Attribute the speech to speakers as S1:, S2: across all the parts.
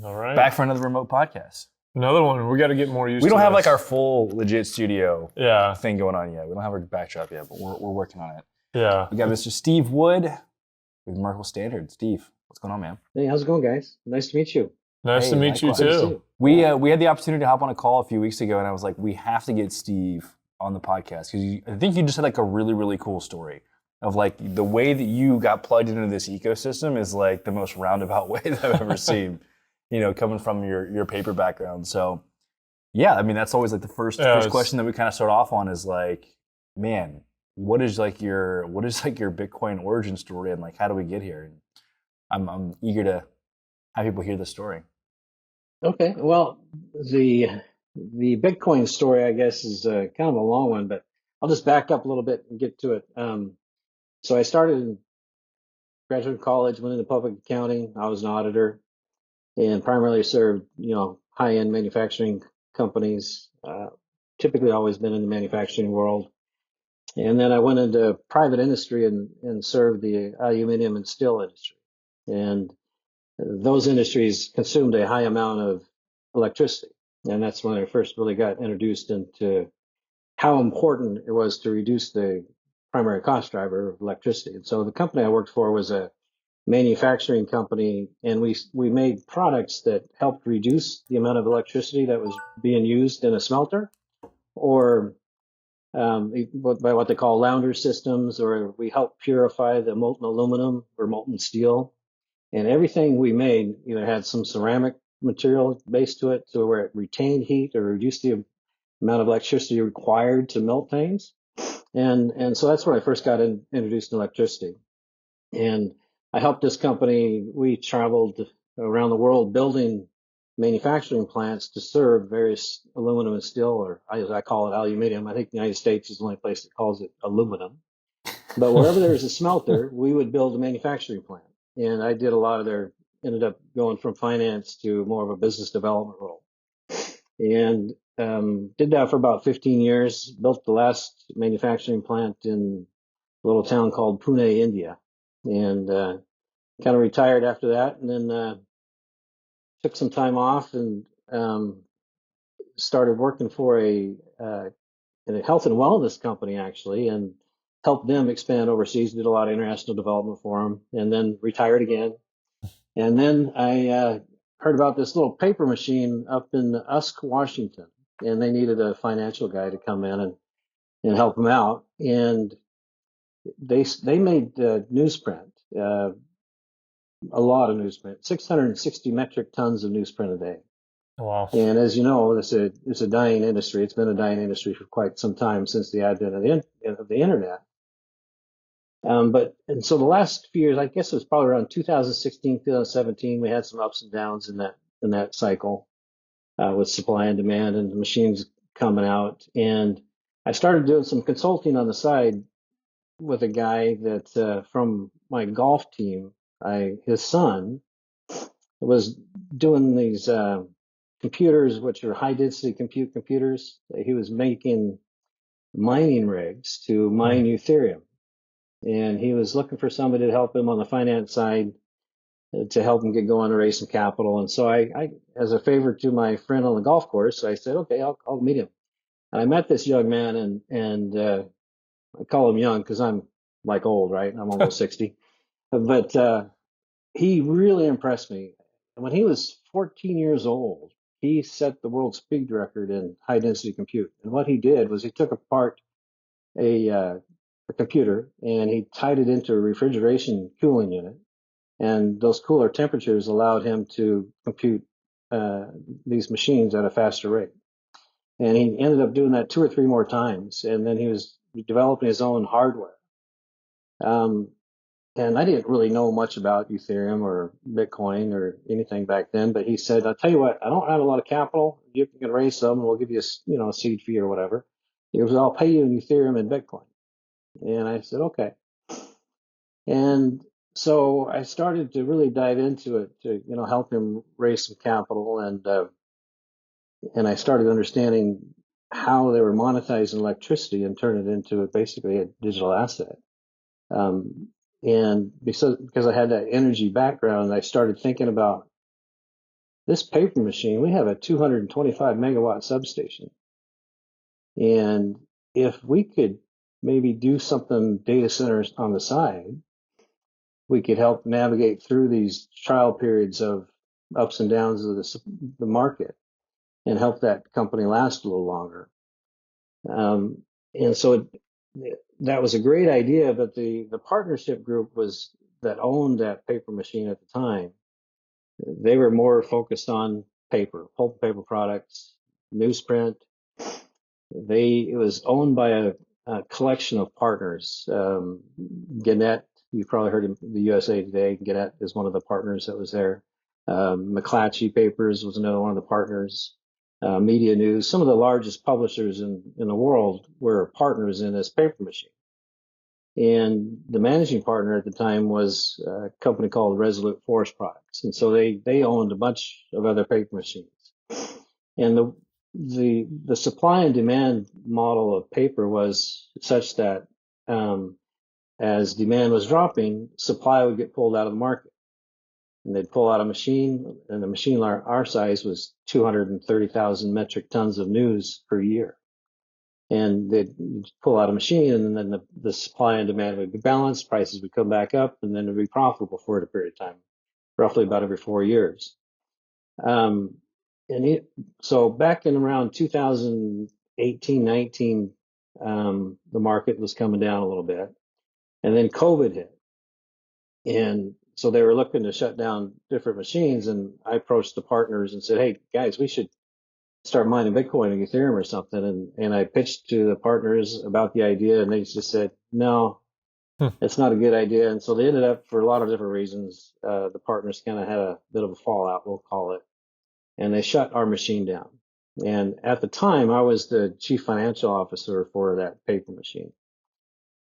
S1: All right.
S2: Back for another remote podcast.
S1: Another one. We got to get more used to
S2: We don't have
S1: this.
S2: like our full legit studio
S1: Yeah.
S2: thing going on yet. We don't have our backdrop yet, but we're working on it.
S1: Yeah.
S2: We got Mr. Steve Wood with Merkle Standard. Steve, what's going on, man?
S3: Hey, how's it going, guys? Nice to meet you.
S1: Nice to meet you
S2: likewise.
S3: Good to see
S1: too.
S3: you.
S2: We had the opportunity to hop on a call a few weeks ago, and I was like, we have to get Steve on the podcast because I think you just had like a really, really cool story of like the way that you got plugged into this ecosystem is like the most roundabout way that I've ever seen. You know, coming from your paper background. So, yeah, I mean that's always like the first question that we kind of start off on is like, man, what is your Bitcoin origin story and like how do we get here? And I'm eager to have people hear the story.
S3: Okay. Well, the Bitcoin story, I guess, is kind of a long one, but I'll just back up a little bit and get to it. So I started in graduate college, went into public accounting. I was an auditor and primarily served, high-end manufacturing companies. Typically, always been in the manufacturing world. And then I went into private industry and served the aluminum and steel industry. And those industries consumed a high amount of electricity. And that's when I first really got introduced into how important it was to reduce the primary cost driver of electricity. And so the company I worked for was a manufacturing company, and we made products that helped reduce the amount of electricity that was being used in a smelter, or by what they call Launder systems, or we helped purify the molten aluminum or molten steel. And everything we made either had some ceramic material base to it, so where it retained heat or reduced the amount of electricity required to melt things. And so that's when I first got introduced to electricity. And I helped this company. We traveled around the world building manufacturing plants to serve various aluminum and steel, or as I call it, aluminum. I think the United States is the only place that calls it aluminum. But wherever there's a smelter, we would build a manufacturing plant. And I did a lot of ended up going from finance to more of a business development role. And did that for about 15 years, built the last manufacturing plant in a little town called Pune, India. And kind of retired after that, and then took some time off and started working for a health and wellness company, actually, and helped them expand overseas. Did a lot of international development for them, and then retired again. And then I heard about this little paper machine up in Usk, Washington, and they needed a financial guy to come in and help them out. And they made newsprint. A lot of newsprint, 660 metric tons of newsprint a day.
S1: Wow.
S3: And as you know, it's a dying industry. It's been a dying industry for quite some time since the advent of the internet. And so the last few years, I guess it was probably around 2016, 2017, we had some ups and downs in that cycle with supply and demand and the machines coming out. And I started doing some consulting on the side with a guy that from my golf team. His son was doing these computers, which are high density computers. He was making mining rigs to mine Ethereum. And he was looking for somebody to help him on the finance side to help him get going to raise some capital. And so I as a favor to my friend on the golf course, I said, okay, I'll meet him. And I met this young man and I call him young because I'm like old, right? I'm almost 60. But he really impressed me. When he was 14 years old, he set the world speed record in high density compute. And what he did was he took apart a computer and he tied it into a refrigeration cooling unit. And those cooler temperatures allowed him to compute these machines at a faster rate. And he ended up doing that 2 or 3 more times. And then he was developing his own hardware. And I didn't really know much about Ethereum or Bitcoin or anything back then, but he said, I'll tell you what, I don't have a lot of capital. You can raise some and we'll give you a seed fee or whatever. He goes, I'll pay you in Ethereum and Bitcoin. And I said, okay. And so I started to really dive into it to, help him raise some capital. And I started understanding how they were monetizing electricity and turn it into basically a digital asset. And because I had that energy background, I started thinking about this paper machine, we have a 225 megawatt substation. And if we could maybe do something data centers on the side, we could help navigate through these trial periods of ups and downs of the market and help that company last a little longer. And so that was a great idea, but the partnership group that owned that paper machine at the time, they were more focused on paper, pulp paper products, newsprint. It was owned by a collection of partners. Gannett, you've probably heard of the USA Today. Gannett is one of the partners that was there. McClatchy Papers was another one of the partners. Media News, some of the largest publishers in the world were partners in this paper machine. And the managing partner at the time was a company called Resolute Forest Products. And so they owned a bunch of other paper machines. And the supply and demand model of paper was such that as demand was dropping, supply would get pulled out of the market. And they'd pull out a machine, and the machine our size was 230,000 metric tons of news per year. And they'd pull out a machine, and then the supply and demand would be balanced, prices would come back up, and then it'd be profitable for a period of time, roughly about every 4 years. So back in around 2018, 19, the market was coming down a little bit, and then COVID hit. And so they were looking to shut down different machines, and I approached the partners and said, "Hey guys, we should start mining Bitcoin and Ethereum or something." And I pitched to the partners about the idea, and they just said, "No, it's not a good idea." And so they ended up, for a lot of different reasons, the partners kind of had a bit of a fallout, we'll call it, and they shut our machine down. And at the time, I was the chief financial officer for that paper machine,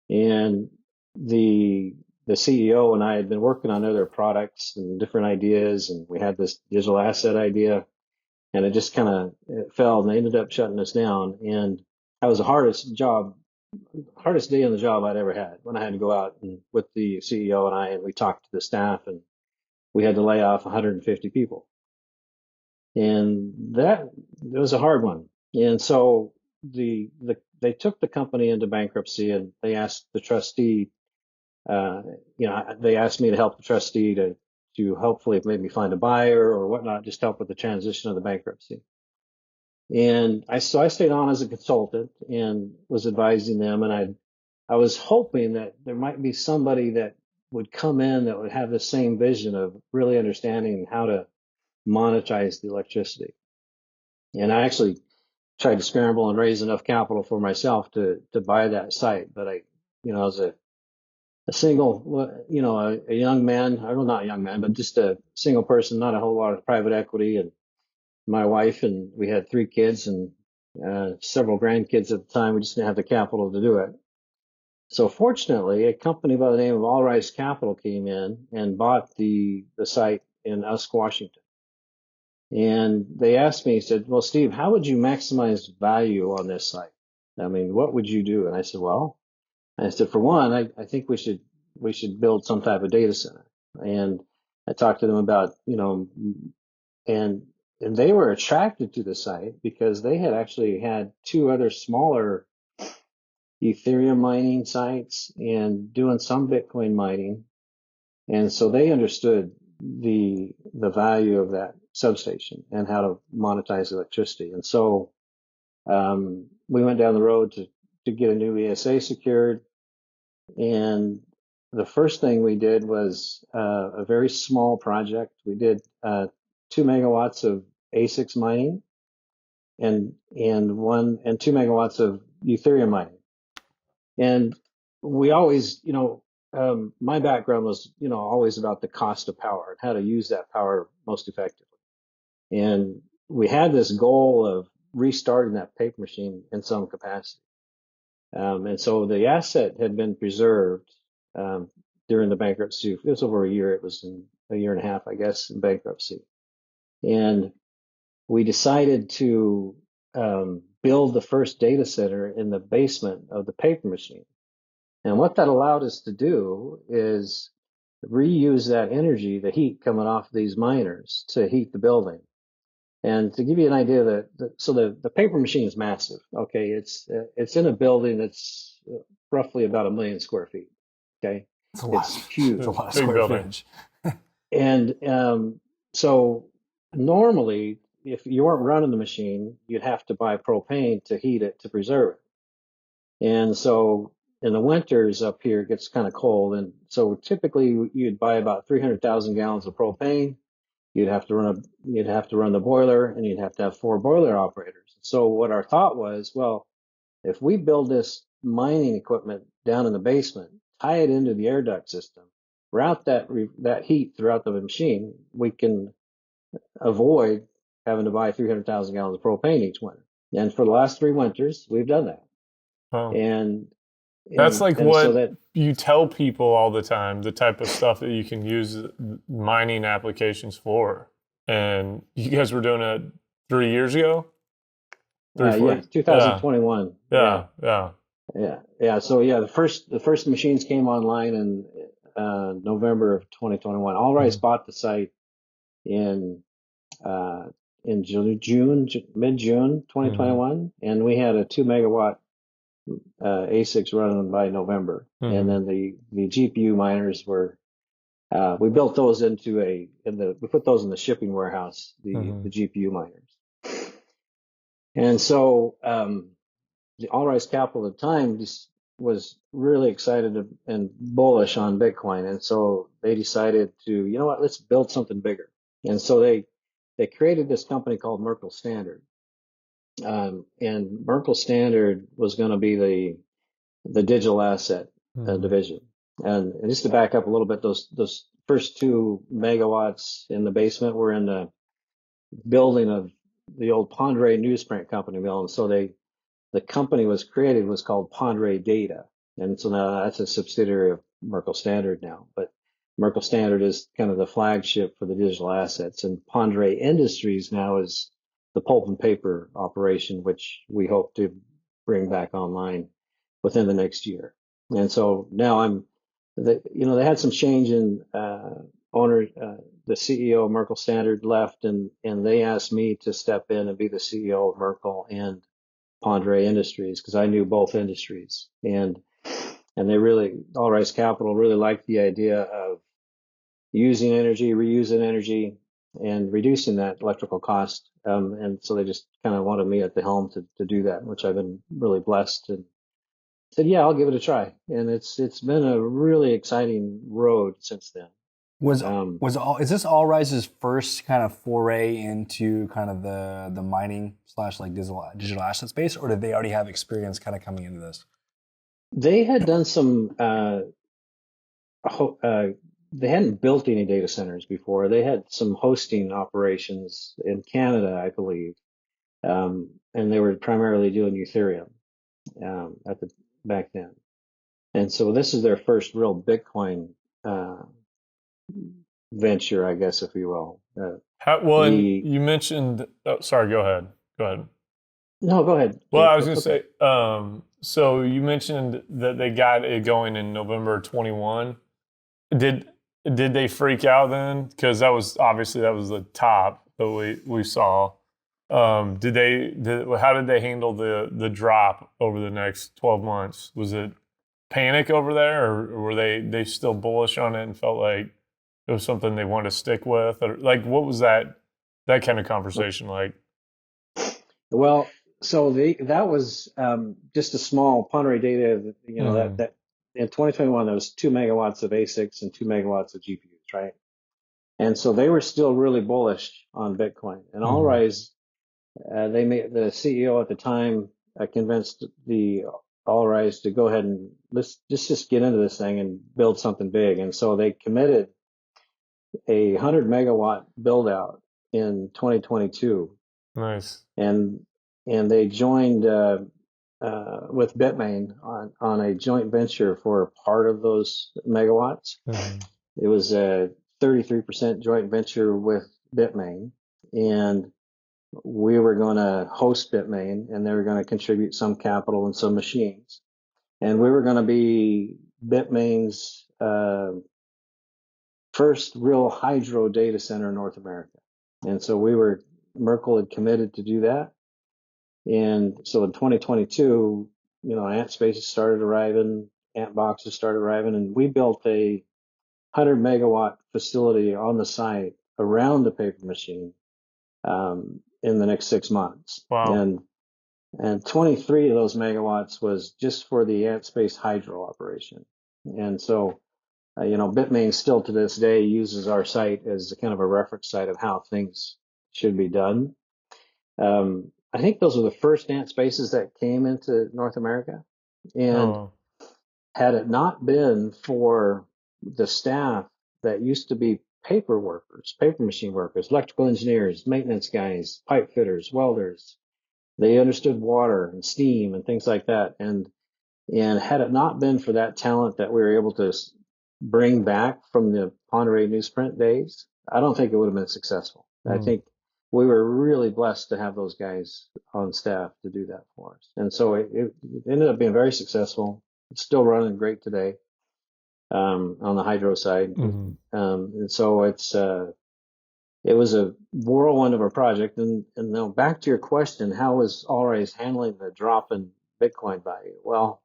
S3: and the CEO and I had been working on other products and different ideas, and we had this digital asset idea, and it just kind of failed, and they ended up shutting us down. And that was the hardest day on the job I'd ever had, when I had to go out and with the CEO and I, and we talked to the staff, and we had to lay off 150 people. And it was a hard one. And so they took the company into bankruptcy, and they asked the trustee, they asked me to help the trustee to hopefully maybe find a buyer or whatnot, just help with the transition of the bankruptcy. And I stayed on as a consultant and was advising them, and I was hoping that there might be somebody that would come in that would have the same vision of really understanding how to monetize the electricity. And I actually tried to scramble and raise enough capital for myself to buy that site, but as a single, a young man, well, not a young man, but just a single person, not a whole lot of private equity, and my wife, and we had 3 kids and several grandkids at the time. We just didn't have the capital to do it. So fortunately, a company by the name of All Rise Capital came in and bought the site in Usk, Washington. And they asked me, said, "Well, Steve, how would you maximize value on this site? I mean, what would you do?" And I said, for one, I think we should build some type of data center. And I talked to them about, and they were attracted to the site because they had actually had 2 other smaller Ethereum mining sites and doing some Bitcoin mining. And so they understood the value of that substation and how to monetize electricity. And so we went down the road to get a new ESA secured. And the first thing we did was a very small project. We did 2 megawatts of ASICs mining and 2 megawatts of Ethereum mining. And we always, my background was, always about the cost of power and how to use that power most effectively. And we had this goal of restarting that paper machine in some capacity. And so the asset had been preserved during the bankruptcy. It was over a year. It was in a year and a half, I guess, in bankruptcy. And we decided to build the first data center in the basement of the paper machine. And what that allowed us to do is reuse that energy, the heat coming off these miners, to heat the building. And to give you an idea, the paper machine is massive. Okay, it's in a building that's roughly about 1 million square feet. Okay,
S2: It's a lot.
S3: it's
S2: It's a
S3: huge.
S2: lot of
S1: Big
S2: square
S1: building.
S2: footage.
S3: And so normally, if you weren't running the machine, you'd have to buy propane to heat it to preserve it. And so in the winters up here, it gets kind of cold. And so typically you'd buy about 300,000 gallons of propane. You'd have to run the boiler, and you'd have to have 4 boiler operators. So what our thought was, well, if we build this mining equipment down in the basement, tie it into the air duct system, route that heat throughout the machine, we can avoid having to buy 300,000 gallons of propane each winter. And for the last 3 winters, we've done that.
S1: Wow.
S3: And
S1: That's like
S3: and
S1: what
S3: so that
S1: you tell people all the time, the type of stuff that you can use mining applications for. And you guys were doing it 3 years ago?
S3: 2021.
S1: Yeah.
S3: So the first machines came online in November of 2021. Allrise bought the site in June, mid-June 2021, and we had a 2 megawatt ASICs running by November. And then the GPU miners were we built those we put those in the shipping warehouse, the GPU miners. And so the Allrise Capital at the time was really excited and bullish on Bitcoin. And so they decided to, you know what, let's build something bigger. And so they created this company called Merkle Standard. And Merkle Standard was going to be the digital asset division. And just to back up a little bit, those first 2 megawatts in the basement were in the building of the old Pondere newsprint company mill. And so the company was called Pondere Data. And so now that's a subsidiary of Merkle Standard now. But Merkle Standard is kind of the flagship for the digital assets. And Pondere Industries now is the pulp and paper operation, which we hope to bring back online within the next year. And so now they had some change in owner. The CEO of Merkle Standard left, and they asked me to step in and be the CEO of Merkle and Pondere Industries, because I knew both industries. And they really, Allrise Capital really liked the idea of using energy, reusing energy, and reducing that electrical cost. And so they just kind of wanted me at the helm to do that, which I've been really blessed, and said, yeah, I'll give it a try. And it's been a really exciting road since then.
S2: Is this Allrise's first kind of foray into kind of the mining / like digital asset space, or did they already have experience kind of coming into this?
S3: They had done some. They hadn't built any data centers before. They had some hosting operations in Canada, I believe, and they were primarily doing Ethereum back then. And so this is their first real Bitcoin venture, I guess, if you will.
S1: You mentioned. Oh, sorry. Go ahead.
S3: No, go ahead.
S1: Well, I was going to say. So you mentioned that they got it going in November 21. Did they freak out then? Because that was the top that we saw. How did they handle the drop over the next 12 months? Was it panic over there, or were they still bullish on it and felt like it was something they wanted to stick with? Or like, what was that kind of conversation like?
S3: Well, so that was just a small Pondere Data, that in 2021 there was 2 megawatts of ASICs and 2 megawatts of GPUs, right? And so they were still really bullish on Bitcoin. And Allrise, the CEO at the time convinced the Allrise to go ahead and let's just get into this thing and build something big. And so they committed a 100 megawatt build out in 2022.
S1: Nice.
S3: And they joined with Bitmain on a joint venture for part of those megawatts. It was a 33% joint venture with Bitmain, and we were going to host Bitmain, and they were going to contribute some capital and some machines, and we were going to be Bitmain's first real hydro data center in North America. And so Merkle had committed to do that. And so in 2022, ant spaces started arriving, ant boxes started arriving, and we built a 100 megawatt facility on the site around the paper machine in the next 6 months.
S1: Wow.
S3: And 23 of those megawatts was just for the ant space hydro operation. And so, Bitmain still to this day uses our site as a kind of a reference site of how things should be done. I think those were the first ant spaces that came into North America. And had it not been for the staff that used to be paper workers, paper machine workers, electrical engineers, maintenance guys, pipe fitters, welders, they understood water and steam and things like that. And had it not been for that talent that we were able to bring back from the Ponderay newsprint days, I don't think it would have been successful. I think we were really blessed to have those guys on staff to do that for us. And so it ended up being very successful. It's still running great today on the hydro side. And so it was a whirlwind of a project. And now back to your question, how was Allrays handling the drop in Bitcoin value? Well,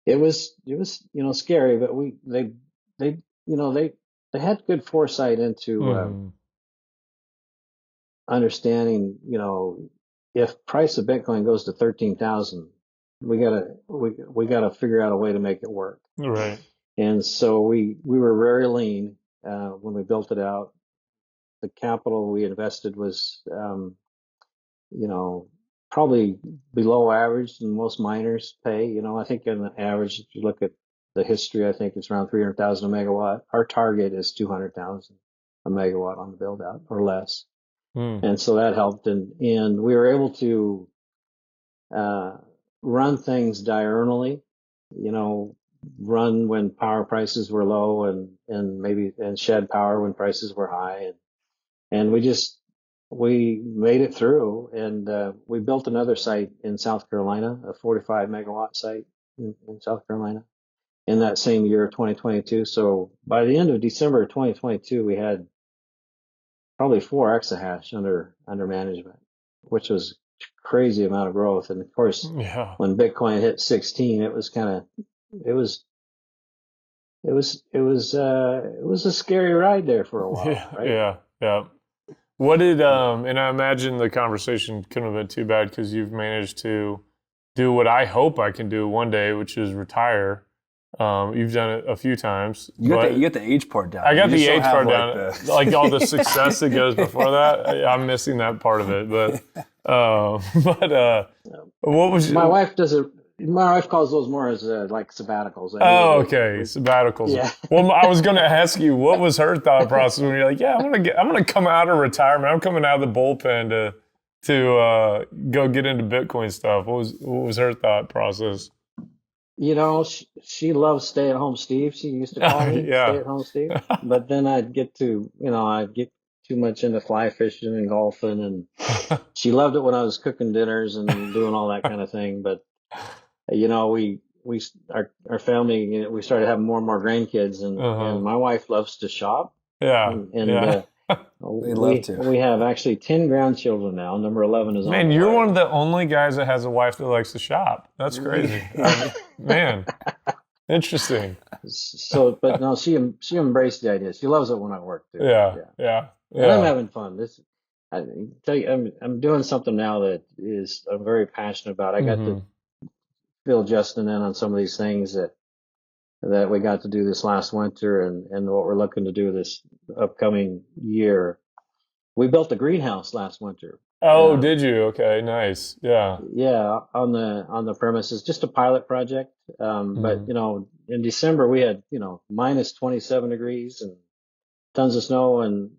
S3: it was scary, but they had good foresight into understanding, if price of Bitcoin goes to 13,000, we gotta figure out a way to make it work.
S1: Right.
S3: And so we were very lean when we built it out. The capital we invested was, probably below average than most miners pay. I think on the average, if you look at the history, I think it's around 300,000 a megawatt. Our target is 200,000 a megawatt on the build out or less. And so that helped. And we were able to run things diurnally, run when power prices were low and shed power when prices were high. And we made it through, and we built another site in South Carolina, a 45 megawatt site in South Carolina in that same year of 2022. So by the end of December of 2022, we had probably 4 exahash under management, which was crazy amount of growth. And of course, when Bitcoin hit 16, it was a scary ride there for a while, right?
S1: Yeah. What did and I imagine the conversation couldn't have been too bad because you've managed to do what I hope I can do one day, which is retire. You've done it a few times.
S2: You got the age part down.
S1: I got the age part down. Like all the success that goes before that, I'm missing that part of it. But what was
S3: my wife does it? My wife calls those more as like sabbaticals.
S1: Oh, okay, sabbaticals.
S3: Yeah.
S1: Well, I was going to ask you, what was her thought process when you're like, yeah, I'm gonna come out of retirement. I'm coming out of the bullpen to go get into Bitcoin stuff. What was her thought process?
S3: She loves stay-at-home Steve. She used to call me stay-at-home Steve. But then I'd get too much into fly fishing and golfing, and she loved it when I was cooking dinners and doing all that kind of thing. But our family, we started having more and more grandkids, and my wife loves to shop.
S1: Yeah,
S3: and
S2: they love to.
S3: We have actually 10 grandchildren now. Number 11 is on.
S1: Man, you're one of the only guys that has a wife that likes to shop. That's crazy. Man, interesting.
S3: So, but no, she embraced the idea. She loves it when I work too.
S1: Yeah.
S3: And I'm having fun. I tell you, I'm doing something now that I'm very passionate about. I got to fill Justin in on some of these things that we got to do this last winter and what we're looking to do this upcoming year. We built a greenhouse last winter.
S1: Oh, did you? Okay, nice. Yeah.
S3: Yeah, on the premises, just a pilot project. But in December we had minus 27 degrees and tons of snow, and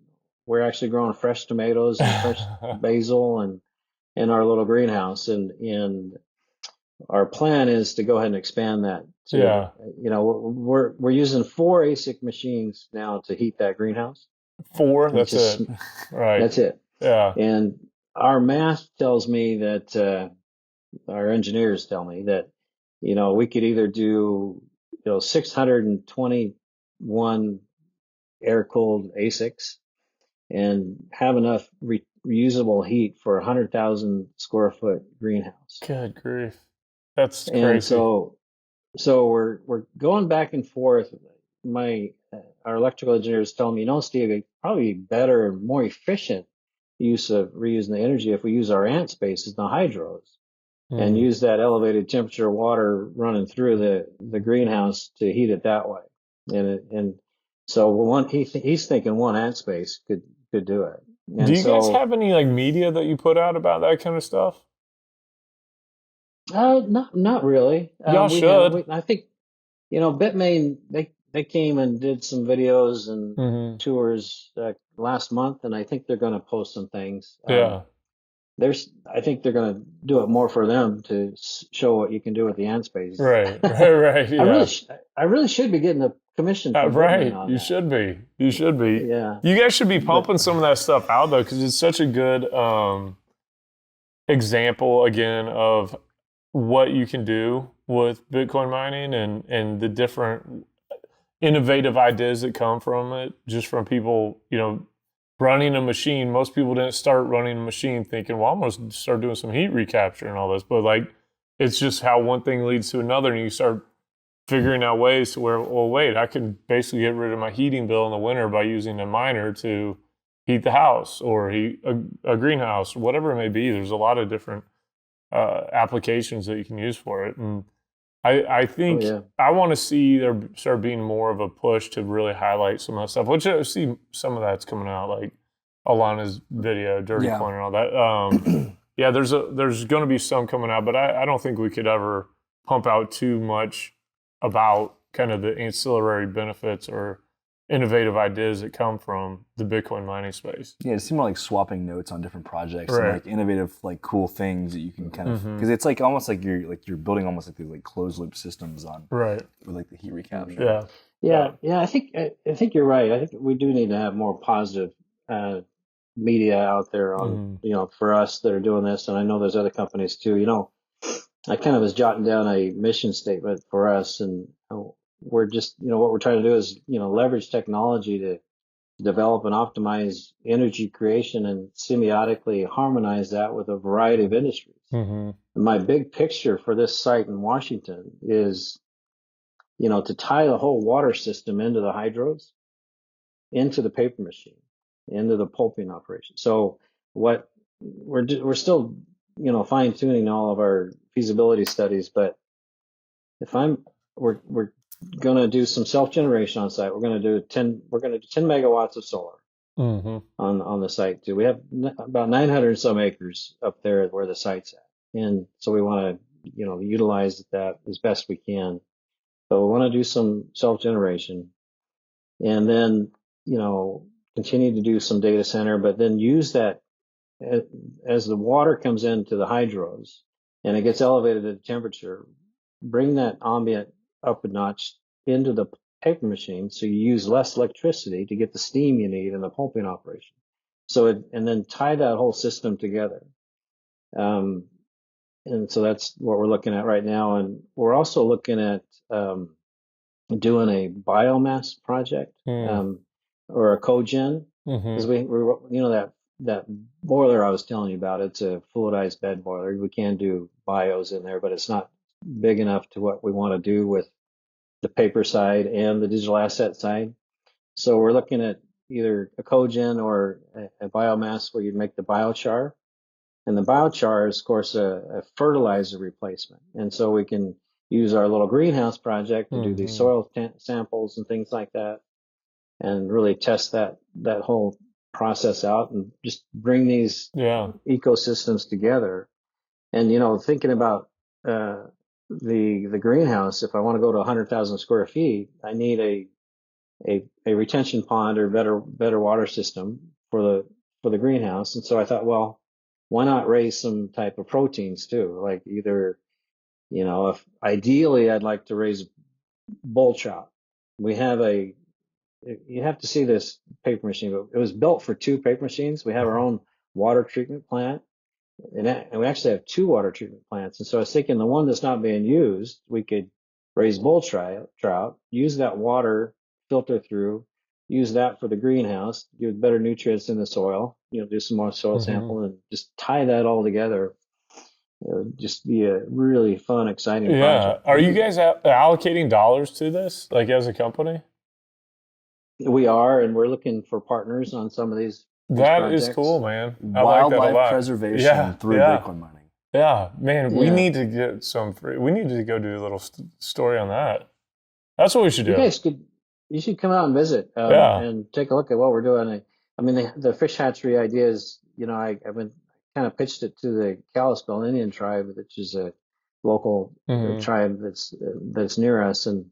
S3: we're actually growing fresh tomatoes and fresh basil in our little greenhouse, and our plan is to go ahead and expand that. We're using 4 ASIC machines now to heat that greenhouse.
S1: 4? That's it. Right.
S3: That's it.
S1: Yeah.
S3: And our math tells me that our engineers tell me that we could either do 621 air-cooled ASICs and have enough reusable heat for a 100,000 square foot greenhouse.
S1: Good grief. That's
S3: And
S1: crazy.
S3: so we're going back and forth. Our electrical engineers tell me, Steve, it'd probably be better and more efficient use of reusing the energy if we use our ant spaces, the hydros, and
S1: Mm.
S3: use that elevated temperature water running through the greenhouse to heat it that way. And so he's thinking one ant space could do it.
S1: Do
S3: And
S1: you guys
S3: so
S1: have any like media that you put out about that kind of stuff?
S3: not really.
S1: Y'all should.
S3: I think Bitmain, they came and did some videos and
S1: Hmm.
S3: tours last month, and I think they're going to post some things.
S1: Yeah.
S3: I think they're going to do it more for them to show what you can do with the ant space.
S1: Right. Right. Yeah.
S3: I really should be getting a commission from Bitmain
S1: Right.
S3: on
S1: You
S3: that.
S1: should be. You should be.
S3: Yeah,
S1: You guys should be
S3: but
S1: pumping some of that stuff out though, because it's such a good example again of what you can do with Bitcoin mining and the different innovative ideas that come from it, just from people, running a machine. Most people didn't start running a machine thinking, well, I'm going to start doing some heat recapture and all this. But like, it's just how one thing leads to another, and you start figuring out ways to where, well, wait, I can basically get rid of my heating bill in the winter by using a miner to heat the house or heat a greenhouse, or whatever it may be. There's a lot of different applications that you can use for it. And I
S3: oh
S1: think
S3: yeah,
S1: I want to see there start being more of a push to really highlight some of that stuff, which I see some of that's coming out, like Alana's video, Dirty
S2: Yeah.
S1: Coin and all that. Yeah, there's going to be some coming out, but I don't think we could ever pump out too much about kind of the ancillary benefits or innovative ideas that come from the Bitcoin mining space.
S2: Yeah, it seemed more like swapping notes on different projects
S1: Right.
S2: and like innovative, like cool things that you can kind of
S1: Mhm.
S2: because it's like almost like you're building almost like these like closed loop systems on
S1: Right.
S2: with like the heat recapture.
S1: Yeah.
S3: yeah. I think you're right. I think we do need to have more positive media out there on
S1: Mhm.
S3: for us that are doing this, and I know there's other companies too. I kind of was jotting down a mission statement for us, and we're just what we're trying to do is leverage technology to develop and optimize energy creation and semiotically harmonize that with a variety of industries.
S1: Mhm.
S3: And my big picture for this site in Washington is to tie the whole water system into the hydros, into the paper machine, into the pulping operation. So what we're still fine tuning all of our feasibility studies, but if we're going to do some self generation on site. We're going to do 10 megawatts of solar
S1: Mhm.
S3: on the site too. We have about 900 and some acres up there where the site's at, and so we want to utilize that as best we can. But we want to do some self generation, and then continue to do some data center, but then use that as the water comes into the hydros and it gets elevated at temperature, bring that ambient up a notch into the paper machine, so you use less electricity to get the steam you need in the pulping operation. And then tie that whole system together. And so that's what we're looking at right now. And we're also looking at doing a biomass project
S1: Mm.
S3: or a cogen, because
S1: Mhm.
S3: that boiler I was telling you about. It's a fluidized bed boiler. We can do bios in there, but it's not big enough to what we want to do with the paper side and the digital asset side. So we're looking at either a cogen or a biomass where you make the biochar. And the biochar is, of course, a fertilizer replacement. And so we can use our little greenhouse project to do these
S1: Mhm.
S3: soil samples and things like that, and really test that whole process out and just bring these
S1: Yeah.
S3: ecosystems together. And thinking about the greenhouse, if I want to go to 100,000 square feet, I need a retention pond or better water system for the greenhouse. And so I thought, well, why not raise some type of proteins too? Like either, if ideally I'd like to raise bull chop. We have you have to see this paper machine, but it was built for two paper machines. We have our own water treatment plant, and we actually have two water treatment plants. And so I was thinking the one that's not being used, we could raise bull trout, use that water, filter through, use that for the greenhouse, give better nutrients in the soil, do some more soil
S1: Mm-hmm.
S3: sample and just tie that all together. It would just be a really fun, exciting
S1: Yeah.
S3: project.
S1: Are you guys allocating dollars to this, like as a company?
S3: We are, and we're looking for partners on some of these
S1: That is
S3: projects.
S1: cool, man. I like that a
S2: Wildlife
S1: lot.
S2: preservation
S1: Yeah,
S2: through
S1: yeah.
S2: Bitcoin mining.
S1: Yeah, man, we
S3: Yeah.
S1: need to get some free. We need to go do a little story on that. That's what we should
S3: You
S1: do.
S3: guys you should come out and visit
S1: Yeah.
S3: and take a look at what we're doing. I mean, the fish hatchery idea is, I've been kind of pitched it to the Kalispel Indian tribe, which is a local
S1: Mhm.
S3: tribe that's near us, and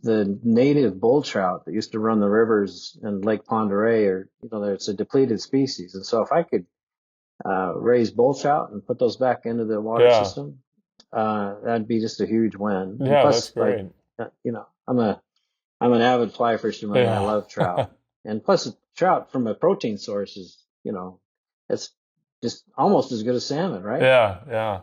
S3: the native bull trout that used to run the rivers in Lake Pend Oreille it's a depleted species, and so if I could raise bull trout and put those back into the water
S1: Yeah.
S3: system, that'd be just a huge win. And
S1: Yeah,
S3: plus,
S1: that's great.
S3: I'm an avid fly fisherman and I
S1: Yeah.
S3: love trout. And plus, trout from a protein source is, it's just almost as good as salmon, right?
S1: Yeah, yeah.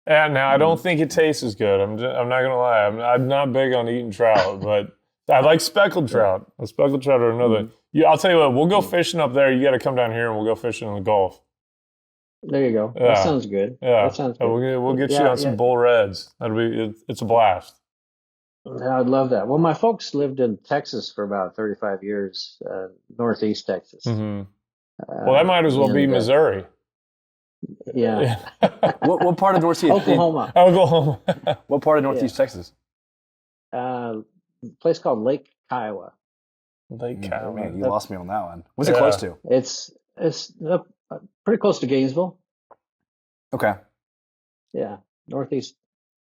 S1: And now I don't think it tastes as good. I'm not gonna lie. I'm not big on eating trout, but I like speckled trout. A speckled trout or another.
S3: Mhm.
S1: Yeah, I'll tell you what. We'll go fishing up there. You got to come down here and we'll go fishing in the Gulf.
S3: There you go.
S1: Yeah.
S3: That sounds good.
S1: Yeah,
S3: That sounds good.
S1: we'll get you
S3: Yeah,
S1: on some
S3: yeah.
S1: bull reds. It's a blast.
S3: I'd love that. Well, my folks lived in Texas for about 35 years, Northeast Texas.
S1: Hmm. Well, that might as well be
S3: and,
S1: Missouri.
S3: Yeah.
S2: What part of Northeast?
S3: Oklahoma.
S1: Oklahoma.
S2: What part of Northeast Texas?
S3: A place called Lake Kiowa.
S1: Lake Kiowa.
S2: Man, you lost me on that one. What's it close to?
S3: It's up, pretty close to Gainesville.
S2: Okay.
S3: Yeah. Northeast,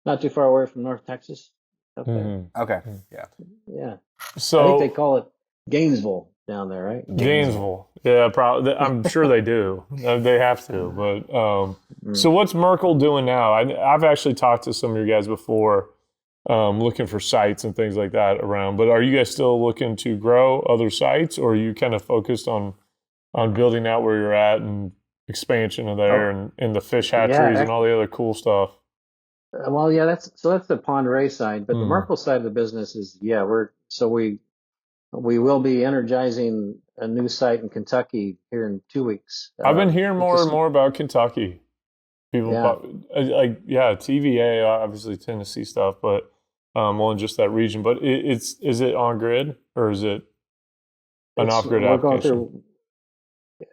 S3: not too far away from North Texas. Up there.
S1: Mhm.
S2: Okay. Yeah.
S3: Yeah. I
S1: So
S3: think they call it Gainesville down there, right?
S1: Gainesville. Yeah, probably. I'm sure they do. They have to. But so what's Merkle doing now? I've actually talked to some of your guys before, looking for sites and things like that around. But are you guys still looking to grow other sites, or are you kind of focused on building out where you're at and expansion of there and the fish hatcheries and all the other cool stuff?
S3: Well, yeah, that's the Pend Oreille side, but the Merkle side of the business is we will be energizing a new site in Kentucky here in 2 weeks.
S1: I've been hearing more and more about Kentucky. People, TVA, obviously Tennessee stuff, but well, in just that region. But is it on grid or is it an off grid application?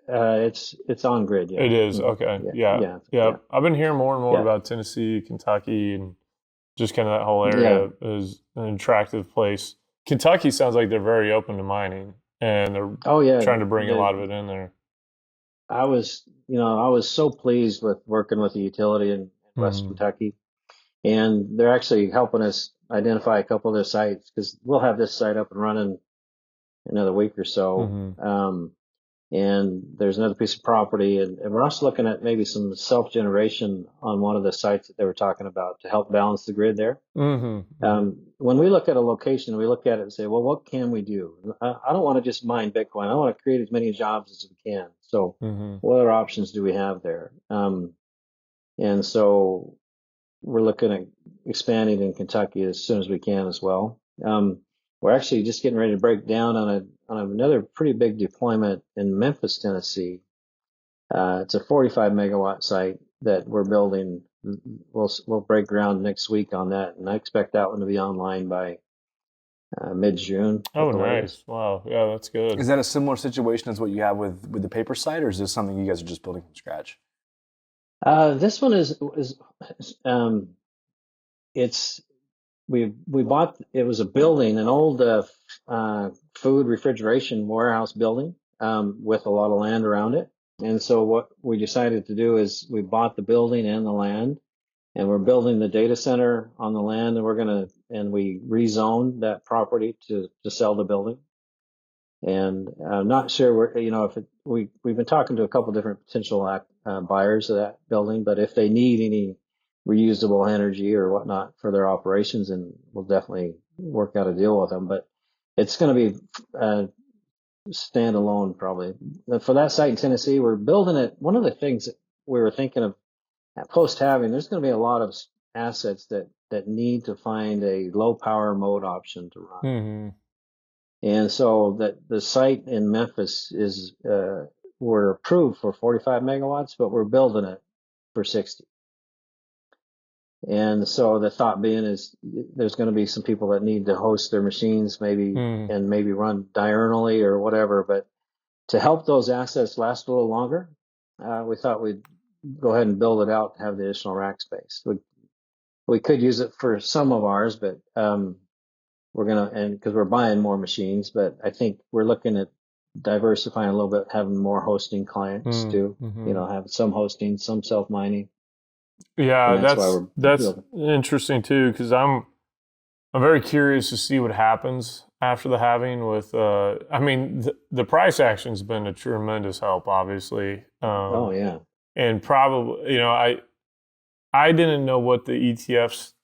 S3: It's on grid. Yeah,
S1: it is. Okay. Yeah. I've been hearing more and more about Tennessee, Kentucky, and just kind of that whole area is an attractive place. Kentucky sounds like they're very open to mining, and they're trying to bring a lot of it in there.
S3: I was so pleased with working with the utility in West Kentucky, and they're actually helping us identify a couple of their sites because we'll have this site up and running in another week or so. And there's another piece of property, and we're also looking at maybe some self-generation on one of the sites that they were talking about to help balance the grid there. When we look at a location, we look at it and say, well, what can we do? I don't want to just mine Bitcoin. I want to create as many jobs as we can. So what other options do we have there? And so we're looking at expanding in Kentucky as soon as we can as well. We're actually just getting ready to break down on another pretty big deployment in Memphis, Tennessee. It's a 45 megawatt site that we're building. We'll break ground next week on that, and I expect that one to be online by mid-June.
S1: Oh, nice! Wow, yeah, that's good.
S2: Is that a similar situation as what you have with the paper site, or is this something you guys are just building from scratch?
S3: This one is we bought, it was a building, an old food refrigeration warehouse building with a lot of land around it. And so what we decided to do is we bought the building and the land, and we're building the data center on the land, and we rezoned that property to sell the building. And I'm not sure we've been talking to a couple different potential buyers of that building, but if they need any reusable energy or whatnot for their operations, and we'll definitely work out a deal with them. But it's going to be standalone probably. For that site in Tennessee, we're building it. One of the things that we were thinking of post-halving, there's going to be a lot of assets that need to find a low power mode option to run. And so that the site in Memphis is we're approved for 45 megawatts, but we're building it for 60. And so the thought being is there's going to be some people that need to host their machines maybe
S1: Mm.
S3: and maybe run diurnally or whatever. But to help those assets last a little longer, we thought we'd go ahead and build it out to have the additional rack space. We could use it for some of ours, but we're gonna, and because we're buying more machines, but I think we're looking at diversifying a little bit, having more hosting clients too.
S1: Mm-hmm.
S3: Have some hosting, some self mining,
S1: Yeah,
S3: and that's why we're
S1: that's
S3: building.
S1: interesting too, because I'm very curious to see what happens after the halving with I mean the price action's been a tremendous help, obviously.
S3: Oh yeah.
S1: And probably, I didn't know what the ETFs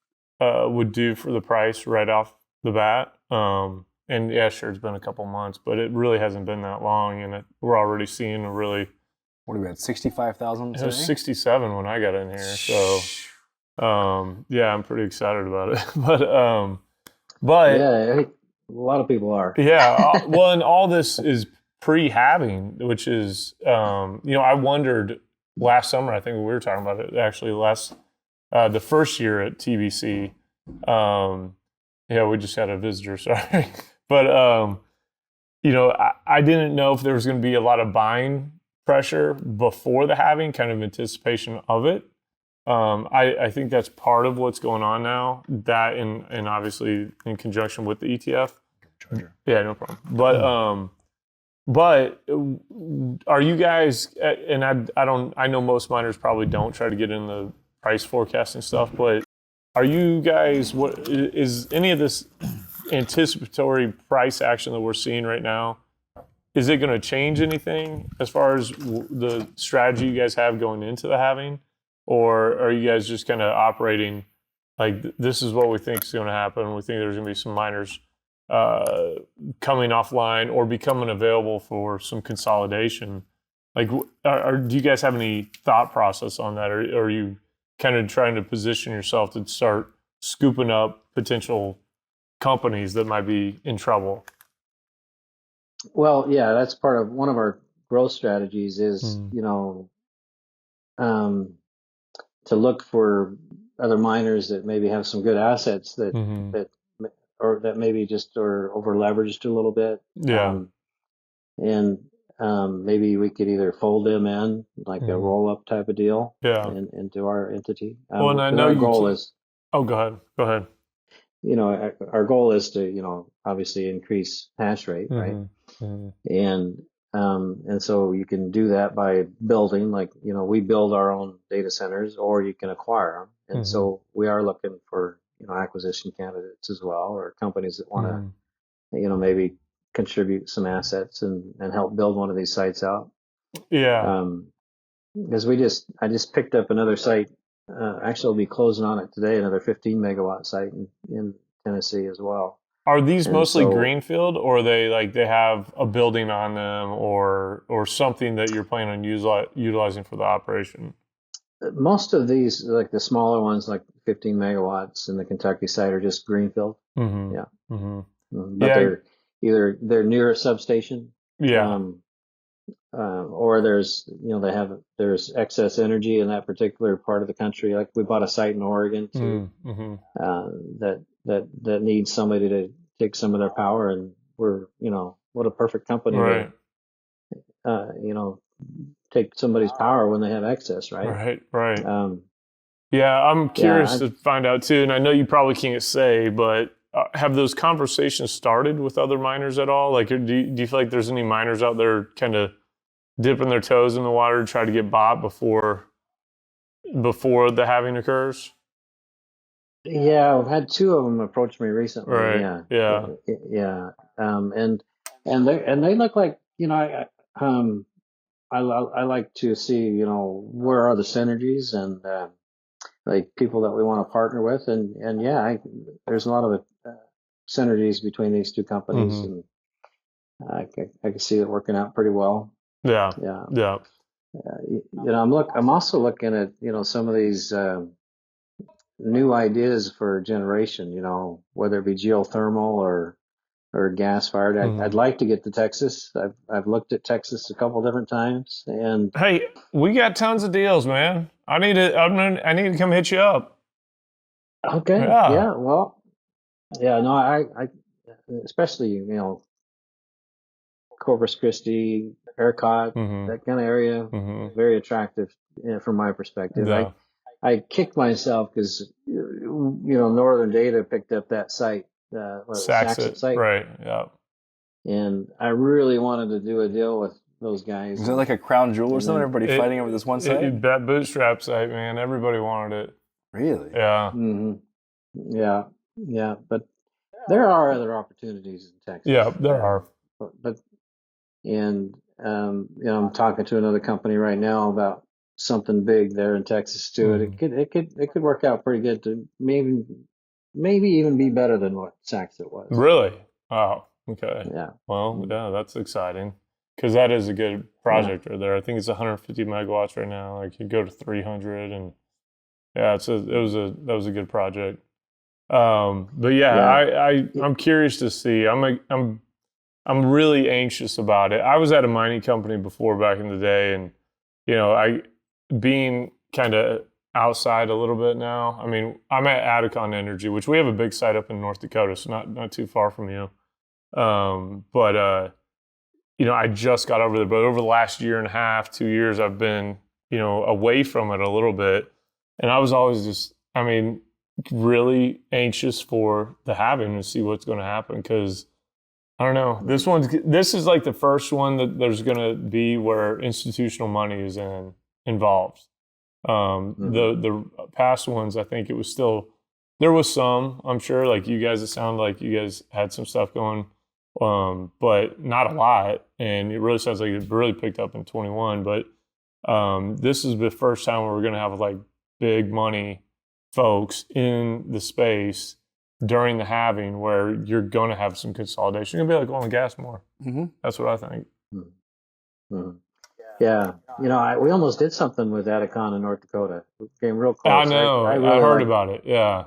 S1: would do for the price right off the bat. And yeah, sure, it's been a couple months, but it really hasn't been that long, and we're already seeing a really.
S2: What are we at? 65,000
S1: It
S2: today?
S1: was 67 when I got in here, so yeah, I'm pretty excited about it. But
S3: Yeah, I think a lot of people are.
S1: yeah, well, and all this is pre-halving, which is I wondered last summer. I think we were talking about it actually the first year at TBC. Yeah, we just had a visitor, sorry, but I didn't know if there was going to be a lot of buying pressure before the halving, kind of anticipation of it. I think that's part of what's going on now. That and obviously in conjunction with the ETF.
S2: Charger.
S1: Yeah, no problem. But are you guys? And I know most miners probably don't try to get in the price forecasting stuff. But are you guys? What is any of this anticipatory price action that we're seeing right now? Is it going to change anything as far as the strategy you guys have going into the halving? Or are you guys just kind of operating like this is what we think is going to happen? We think there's going to be some miners coming offline or becoming available for some consolidation. Like, do you guys have any thought process on that? Or are you kind of trying to position yourself to start scooping up potential companies that might be in trouble?
S3: Well, yeah, that's part of one of our growth strategies is, to look for other miners that maybe have some good assets that or that maybe just are over leveraged a little bit.
S1: Yeah.
S3: And maybe we could either fold them in like a roll up type of deal into our entity.
S1: Well, and I know
S3: our goal is.
S1: Oh, go ahead. Go ahead.
S3: Our goal is to, obviously increase hash rate, right? And so you can do that by building, like, we build our own data centers, or you can acquire them. And so we are looking for, acquisition candidates as well, or companies that want to, maybe contribute some assets and help build one of these sites out.
S1: Yeah.
S3: Because I just picked up another site. Actually, I'll be closing on it today, another 15 megawatt site in Tennessee as well.
S1: Are these mostly greenfield, or are they like they have a building on them, or something that you're planning on utilizing for the operation?
S3: Most of these, like the smaller ones, like 15 megawatts in the Kentucky site, are just greenfield. Yeah. But they're near a substation.
S1: Yeah.
S3: Or there's excess energy in that particular part of the country. Like we bought a site in Oregon too, that needs somebody to take some of their power, and we're, what a perfect company to, take somebody's power when they have excess, right?
S1: Right. Yeah, I'm curious to find out too, and I know you probably can't say, but have those conversations started with other miners at all? Like, do you feel like there's any miners out there kind of dipping their toes in the water to try to get bought before the halving occurs?
S3: Yeah, I've had two of them approach me recently.
S1: Right.
S3: Yeah. And they look like, I like to see, where are the synergies and like people that we want to partner with, and there's a lot of synergies between these two companies, and I can see it working out pretty well.
S1: Yeah.
S3: I'm also looking at, some of these new ideas for generation, whether it be geothermal or or gas fired.
S1: Mhm.
S3: I'd like to get to Texas. I've looked at Texas a couple different times, and
S1: Hey, we got tons of deals, man. I need to come hit you up.
S3: okay,
S1: Yeah.
S3: yeah, well, yeah, no, I especially Corpus Christi, ERCOT,
S1: Mm-hmm.
S3: that kind of area,
S1: Mm-hmm.
S3: very attractive from my perspective.
S1: Yeah.
S3: I kicked myself because Northern Data picked up that site, Saxon
S1: Saxit.
S3: site,
S1: Right. Yeah.
S3: and I really wanted to do a deal with those guys.
S2: Was it like a crown jewel or
S3: And
S2: something?
S3: then,
S2: Everybody fighting over this one site?
S1: That bootstrap site, man. Everybody wanted it.
S2: Really?
S1: Yeah.
S3: hmm yeah, yeah, but there are other opportunities in Texas.
S1: Yeah, there are.
S3: But and I'm talking to another company right now about something big there in Texas too. And it could work out pretty good to maybe even be better than what Saxit was.
S1: Really? Wow. Okay.
S3: Yeah.
S1: Well, yeah, that's exciting because that is a good project right there. I think it's 150 megawatts right now. Like you go to 300, and yeah, that was a good project. But yeah, I'm curious to see. I'm really anxious about it. I was at a mining company before back in the day, and I being kind of outside a little bit now. I mean, I'm at Atacon Energy, which we have a big site up in North Dakota, so not too far from you. But I just got over there. But over the last year and a half, 2 years, I've been away from it a little bit, and I was always just, I mean, really anxious for the halving to see what's going to happen because I don't know. This is like the first one that there's going to be where institutional money is involved. The past ones, I think it was still there was some. I'm sure, like you guys, it sounded like you guys had some stuff going, but not a lot. And it really sounds like it really picked up in 21. But this is the first time where we're going to have like big money folks in the space during the halving where you're going to have some consolidation. You're going to be like oil and gas more.
S2: Mm-hmm.
S1: That's what I think.
S3: Mm-hmm. Yeah. We almost did something with Atacon in North Dakota. We came real close.
S1: I know. I
S3: really
S1: heard about it. Yeah.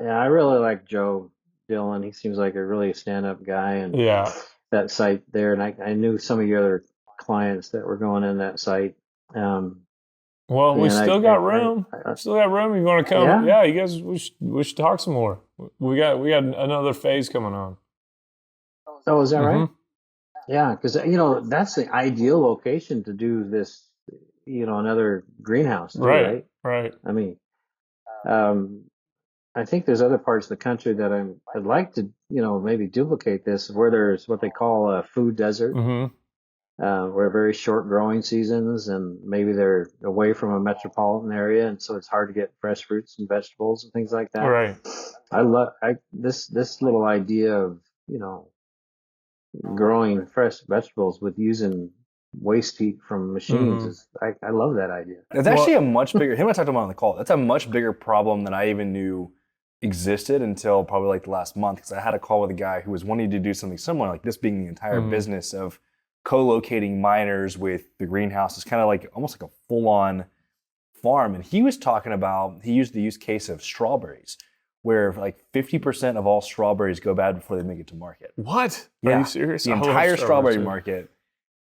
S3: Yeah, I really like Joe Dillon. He seems like a really stand-up guy, and
S1: Yeah.
S3: that site there. And I knew some of your other clients that were going in that site.
S1: Well, we
S3: and
S1: still got room. Still got room. You want to come?
S3: Yeah?
S1: Yeah, you guys. We should talk some more. We got another phase coming on.
S3: Oh, is that right?
S1: Mhm.
S3: Yeah, because that's the ideal location to do this. Another greenhouse, too, right?
S1: Right.
S3: I mean, I think there's other parts of the country that I'd like to, maybe duplicate this, where there's what they call a food desert,
S1: Mm-hmm.
S3: where very short growing seasons, and maybe they're away from a metropolitan area, and so it's hard to get fresh fruits and vegetables and things like that.
S1: Right.
S3: I love this little idea of growing fresh vegetables with using waste heat from machines is I love that idea.
S2: It's actually a much bigger. Him and I talked about it on the call. That's a much bigger problem than I even knew existed until probably like the last month, because I had a call with a guy who was wanting to do something similar, like this being the entire business of co-locating miners with the greenhouse. It's kind of like almost like a full-on farm. And he was talking about, he used the use case of strawberries, where like 50% of all strawberries go bad before they make it to market.
S1: What?
S2: Yeah.
S1: Are you serious?
S2: The
S1: I love
S2: entire strawberry
S1: too.
S2: market,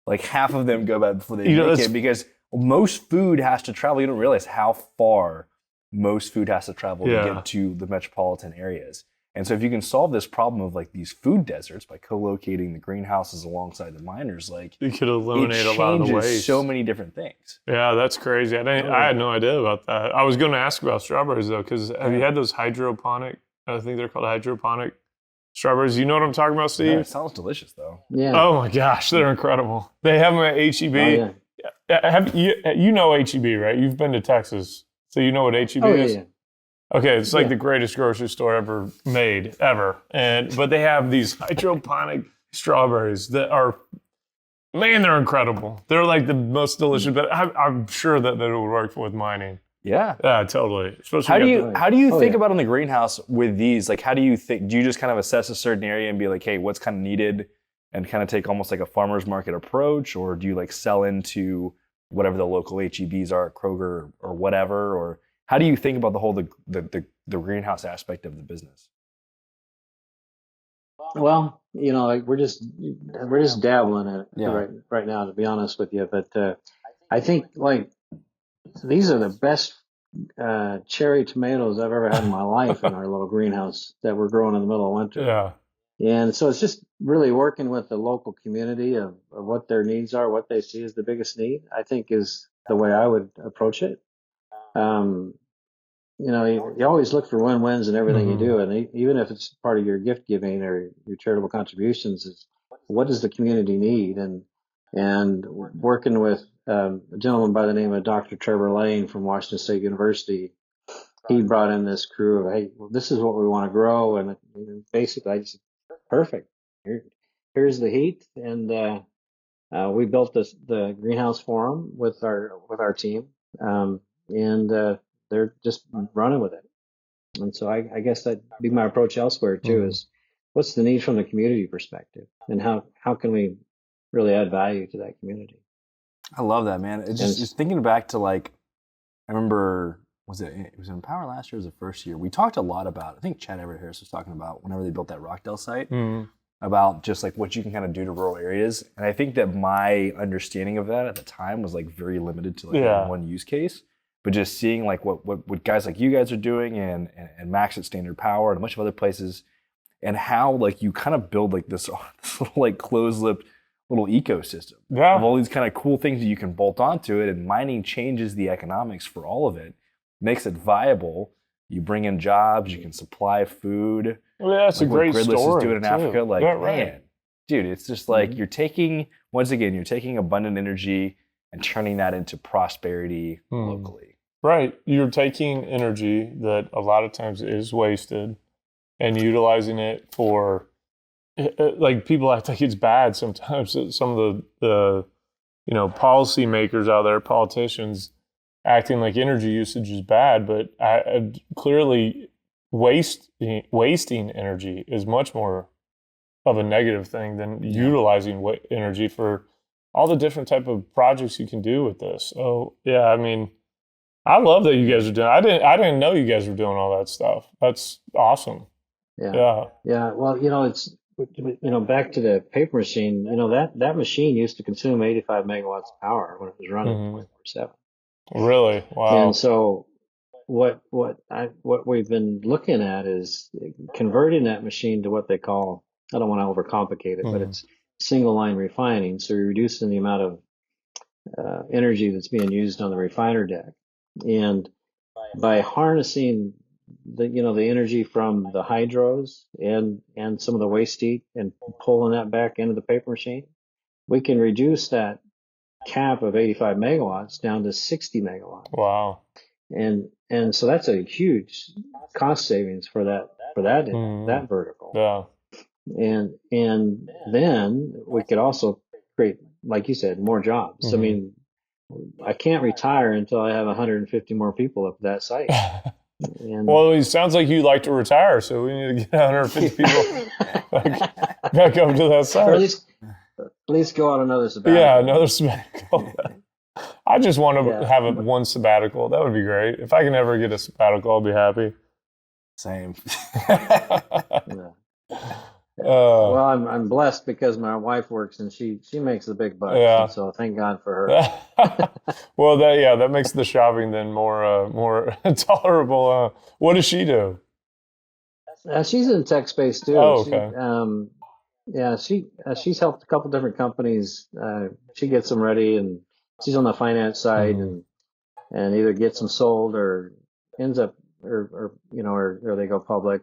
S2: like half of them go bad before they make it, because most food has to travel. You don't realize how far most food has to travel to get to the metropolitan areas. And so if you can solve this problem of like these food deserts by co-locating the greenhouses alongside the miners, like
S1: you could eliminate a lot of the waste.
S2: So many different things.
S1: Yeah, that's crazy. I had no idea about that. I was going to ask about strawberries though, because have you had those hydroponic? I think they're called hydroponic strawberries. You know what I'm talking about, Steve?
S2: Yeah, it sounds delicious though.
S3: Yeah.
S1: Oh my gosh, they're incredible. They have them at HEB.
S3: Oh, yeah.
S1: Have you know HEB, right? You've been to Texas, so you know what HEB is.
S3: Yeah.
S1: Okay, it's like the greatest grocery store ever made, ever. But they have these hydroponic strawberries that are, man, they're incredible. They're like the most delicious, but I'm sure that it would work with mining.
S2: Yeah.
S1: Yeah, totally.
S2: How do you think about in the greenhouse with these? Like, how do you think, do you just kind of assess a certain area and be like, hey, what's kind of needed, and kind of take almost like a farmer's market approach? Or do you like sell into whatever the local HEBs are, Kroger or whatever? Or how do you think about the whole the greenhouse aspect of the business?
S3: Well, like we're just dabbling in it
S2: Yeah.
S3: right now, to be honest with you. But I think like these are the best cherry tomatoes I've ever had in my life in our little greenhouse that we're growing in the middle of winter.
S1: Yeah.
S3: And so it's just really working with the local community of what their needs are, what they see as the biggest need, I think is the way I would approach it. Um, you always look for win-wins in everything you
S1: Mhm.
S3: do. And even if it's part of your gift giving or your charitable contributions, is what does the community need? And working with a gentleman by the name of Dr. Trevor Lane from Washington State University, he brought in this crew of, hey, well, this is what we want to grow. And basically, I just, perfect. Here's the heat. And we built the greenhouse for them with our team. And they're just running with it. And so I guess that'd be my approach elsewhere too,
S1: Mhm.
S3: is what's the need from the community perspective and how can we really add value to that community?
S2: I love that, man. It's
S3: And
S2: just thinking back to like, I remember, it was in Power last year, or was the first year? We talked a lot about, I think Chad Everett Harris was talking about whenever they built that Rockdale site,
S1: Mhm.
S2: about just like what you can kind of do to rural areas. And I think that my understanding of that at the time was like very limited to like
S1: Yeah.
S2: one use case. But just seeing like what guys like you guys are doing and Max at Standard Power and a bunch of other places, and how like you kind of build like this little like closed-lipped little ecosystem
S1: Yeah.
S2: of all these kind of cool things that you can bolt onto it, and mining changes the economics for all of it, makes it viable. You bring in jobs, you can supply food.
S1: Well, yeah, that's
S2: Like
S1: a
S2: what
S1: great
S2: Gridless
S1: story.
S2: is doing in
S1: too.
S2: Africa, like
S1: Yeah, right.
S2: man, dude, it's just like
S3: Mhm.
S2: you're taking abundant energy and turning that into prosperity locally.
S1: Right. You're taking energy that a lot of times is wasted and utilizing it for, like, people act like it's bad sometimes. Some of the policymakers out there, politicians, acting like energy usage is bad, but clearly wasting energy is much more of a negative thing than utilizing energy for all the different type of projects you can do with this. So yeah, I mean, I love that you guys are doing. I didn't know you guys were doing all that stuff. That's awesome.
S3: yeah,
S1: Yeah.
S3: yeah. Well, it's back to the paper machine. That machine used to consume 85 megawatts of power when it was running
S1: Mhm.
S3: 24/7.
S1: Really? Wow.
S3: And so what we've been looking at is converting that machine to what they call, I don't want to overcomplicate it, but
S1: Mhm.
S3: it's single line refining. So you're reducing the amount of energy that's being used on the refiner deck. And by harnessing the energy from the hydros and some of the waste heat and pulling that back into the paper machine, we can reduce that cap of 85 megawatts down to 60 megawatts.
S1: Wow.
S3: And so that's a huge cost savings for that
S1: Mhm.
S3: vertical.
S1: Yeah.
S3: And then we could also create, like you said, more jobs. I
S1: Mhm.
S3: mean, I can't retire until I have 150 more people up that site. And
S1: Well, it sounds like you like to retire, so we need to get 150 people back up to that
S3: or at
S1: side.
S3: least go on another sabbatical.
S1: Yeah, another sabbatical. I just want to
S3: Yeah.
S1: have one sabbatical. That would be great. If I can ever get a sabbatical, I'll be happy.
S2: Same.
S3: Yeah. Well, I'm blessed because my wife works and she makes the big bucks.
S1: Yeah.
S3: And so thank God for her.
S1: Well, that makes the shopping then more tolerable. What does she do?
S3: She's in tech space too.
S1: Oh, okay.
S3: She's helped a couple different companies. She gets them ready, and she's on the finance side,
S1: Mhm.
S3: and either gets them sold or ends up, or they go public.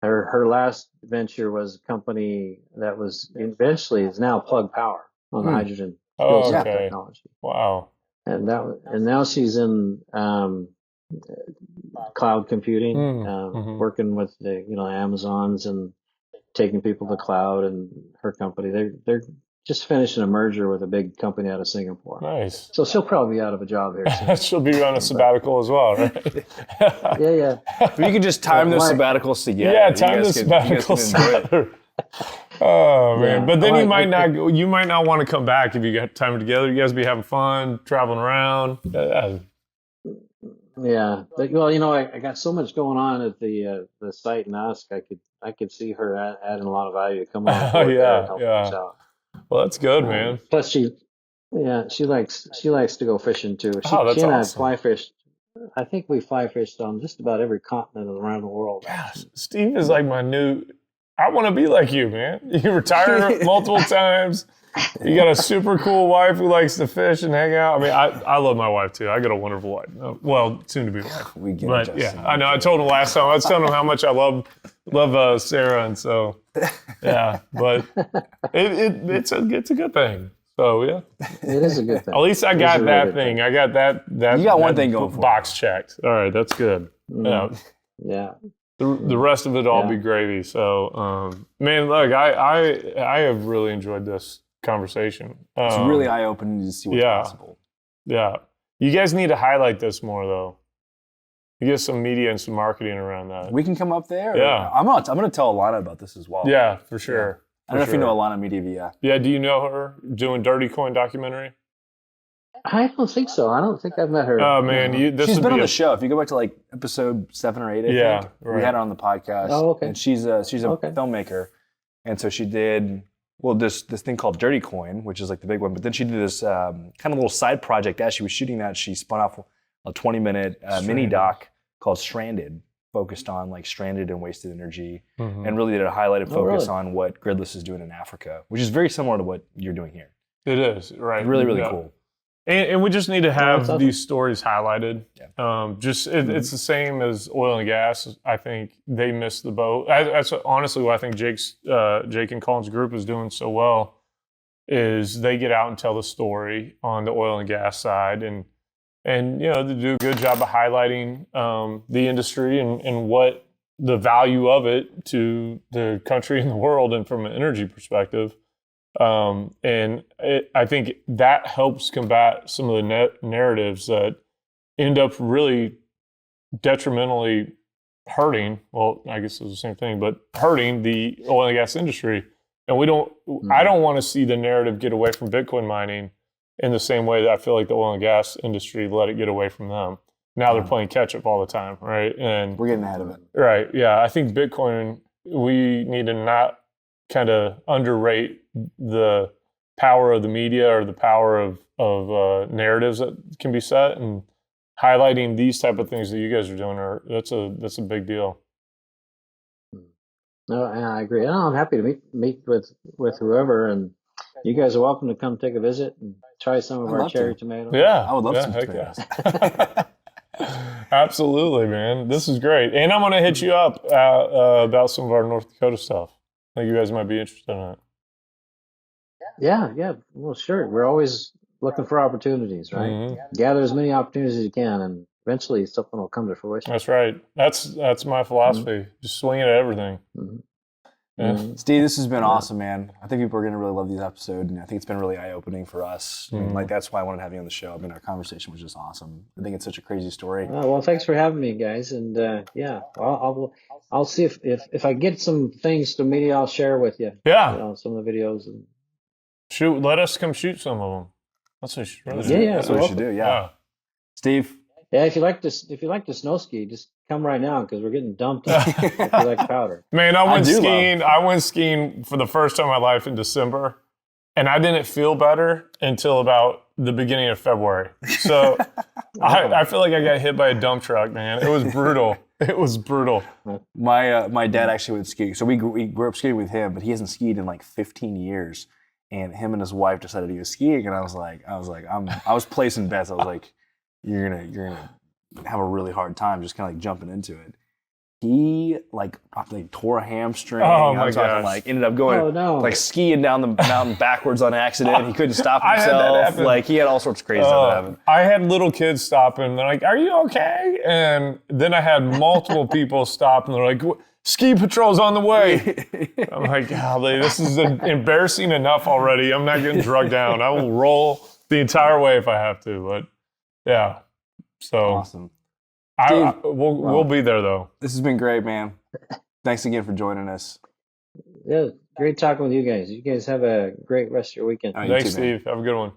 S3: Her last venture was a company that was eventually is now Plug Power on the hydrogen fuel
S1: Oh,
S3: cell
S1: okay.
S3: technology,
S1: Wow.
S3: and now she's in cloud computing,
S1: Mhm.
S3: working with the Amazons and taking people to cloud. And her company, they're just finishing a merger with a big company out of Singapore.
S1: Nice.
S3: So she'll probably be out of a job here soon.
S1: She'll be on a sabbatical as well, right?
S3: Yeah.
S2: But you can just time those
S3: Why-
S2: sabbaticals together.
S1: Yeah,
S2: You
S1: time the
S2: guys can- you guys can
S1: sabbaticals
S2: enjoy it.
S1: together. Oh man,
S3: Yeah.
S1: but then
S3: I
S1: you
S3: like-
S1: might not want to come back if you got time together. You guys be having fun, traveling around. Yeah.
S3: Yeah, well, I got so much going on at the site in Ask. I could see her adding a lot of value. Come on
S1: Oh
S3: board there and
S1: yeah,
S3: helping us
S1: yeah.
S3: out.
S1: Well, that's good, man.
S3: Plus, she likes to go fishing too. She
S1: Oh,
S3: she
S1: that's
S3: and I
S1: awesome.
S3: fly fished. I think we fly fished on just about every continent around the world.
S1: Gosh, Steve is like my new. I want to be like you, man. You retire multiple times. You got a super cool wife who likes to fish and hang out. I mean, I love my wife too. I got a wonderful wife. Well, soon to be wife.
S2: We get it,
S1: But
S2: Justin.
S1: yeah, I know. I told him last time. I was telling him how much I love Sarah, and so yeah. But it's a good thing. So yeah,
S3: It is a good thing.
S1: at least I
S3: It is
S1: got
S3: a really
S1: that
S3: good
S1: thing. I got that.
S2: You got one
S1: that
S2: thing going for
S1: box checked. All right, that's good. Yeah.
S3: Yeah.
S1: The rest of it all
S3: Yeah.
S1: be gravy. So, man, look, I have really enjoyed this conversation.
S2: It's really eye-opening to see what's
S1: yeah.
S2: possible.
S1: Yeah. You guys need to highlight this more, though. You get some media and some marketing around that.
S2: We can come up there.
S1: Yeah.
S2: I'm gonna tell Alana about this as well.
S1: Yeah, for sure.
S2: I don't know if you know Alana Media Via.
S1: Yeah, do you know her doing Dirty Coin documentary?
S3: I don't think so. I don't think I've met her.
S1: Oh, man. This
S2: She's
S1: would
S2: been
S1: be
S2: on the show. If you go back to like episode 7 or 8, I
S1: Yeah,
S2: think
S1: right.
S2: we had her on the podcast.
S3: Oh, okay.
S2: And she's a
S3: Okay.
S2: filmmaker, and so she did this thing called Dirty Coin, which is like the big one. But then she did this kind of little side project as she was shooting that. She spun off a 20-minute mini
S1: Stranded.
S2: doc called Stranded, focused on like stranded and wasted energy,
S1: Mhm.
S2: and really did a highlighted
S3: Oh,
S2: focus
S3: really?
S2: on what Gridless is doing in Africa, which is very similar to what you're doing here.
S1: It is, right.
S2: Really, really
S1: Yeah.
S2: cool.
S1: And we just need to have
S3: that's awesome.
S1: these stories highlighted.
S2: Yeah.
S1: It's the same as oil and gas. I think they missed the boat. That's honestly what I think Jake and Colin's group is doing so well is they get out and tell the story on the oil and gas side, and they do a good job of highlighting the industry and what the value of it to the country and the world, and from an energy perspective. I think that helps combat some of the narratives that end up really detrimentally hurting. Well, I guess it's the same thing, but hurting the oil and gas industry. And I don't want to see the narrative get away from Bitcoin mining in the same way that I feel like the oil and gas industry let it get away from them. Now they're playing catch up all the time, right? And
S2: We're getting ahead of it.
S1: right, yeah. I think Bitcoin, we need to not kind of underrate the power of the media or the power of narratives that can be set, and highlighting these type of things that you guys are doing that's a big deal.
S3: No, I agree. No, I'm happy to meet with whoever, and you guys are welcome to come take a visit and try some of
S2: I'd
S3: our
S2: love to.
S3: cherry tomatoes.
S1: Yeah,
S2: I would love some
S1: heck
S2: tomatoes.
S1: yeah. Absolutely, man. This is great, and I'm gonna hit you up about some of our North Dakota stuff. I think you guys might be interested in it.
S3: Yeah. Well, sure. We're always looking for opportunities, right?
S1: Mhm.
S3: Gather as many opportunities as you can, and eventually something will come to fruition.
S1: That's right. That's my philosophy. Just swing it at everything.
S3: Mhm.
S1: Yeah.
S3: Mhm.
S2: Steve, this has been awesome, man. I think people are going to really love these episodes, and I think it's been really eye-opening for us. And like that's why I wanted to have you on the show. I mean, our conversation was just awesome. I think it's such a crazy story.
S3: Oh, well, thanks for having me, guys. And yeah, I'll see if I get some things to maybe I'll share with you.
S1: Yeah.
S3: Some of the videos. And
S1: Shoot. Let us come shoot some of them. That's what you should really do.
S3: Yeah,
S2: That's what we should do. Yeah. Steve,
S3: yeah, if you like to snow ski, just come right now because we're getting dumped if you like powder.
S1: Man, I went
S2: do love-
S1: skiing. I went skiing for the first time in my life in December, and I didn't feel better until about the beginning of February. So I feel like I got hit by a dump truck, man. It was brutal. It was brutal.
S2: my dad actually would ski. So we grew up skiing with him, but he hasn't skied in like 15 years. And him and his wife decided he was skiing, and I was placing bets. I was like, you're gonna have a really hard time just kind of like jumping into it. He like tore a hamstring.
S1: Oh,
S2: I'm
S1: my
S2: talking
S1: gosh.
S2: like ended up going
S3: Oh, no.
S2: like skiing down the mountain backwards on accident. He couldn't stop
S1: I had that
S2: himself.
S1: happen.
S2: Like he had all sorts of crazy stuff happen.
S1: I had little kids stopping. And they're like, "Are you okay?" And then I had multiple people stop, and they're like, "Ski patrol's on the way." I'm like, "Golly, this is embarrassing enough already. I'm not getting drugged down. I will roll the entire way if I have to." But yeah, so
S2: Awesome.
S1: we'll be there though.
S2: This has been great, man. Thanks again for joining us.
S3: Yeah, great talking with you guys. You guys have a great rest of your weekend.
S2: All right, you
S1: Thanks,
S2: too, man.
S1: Steve. Have a good one.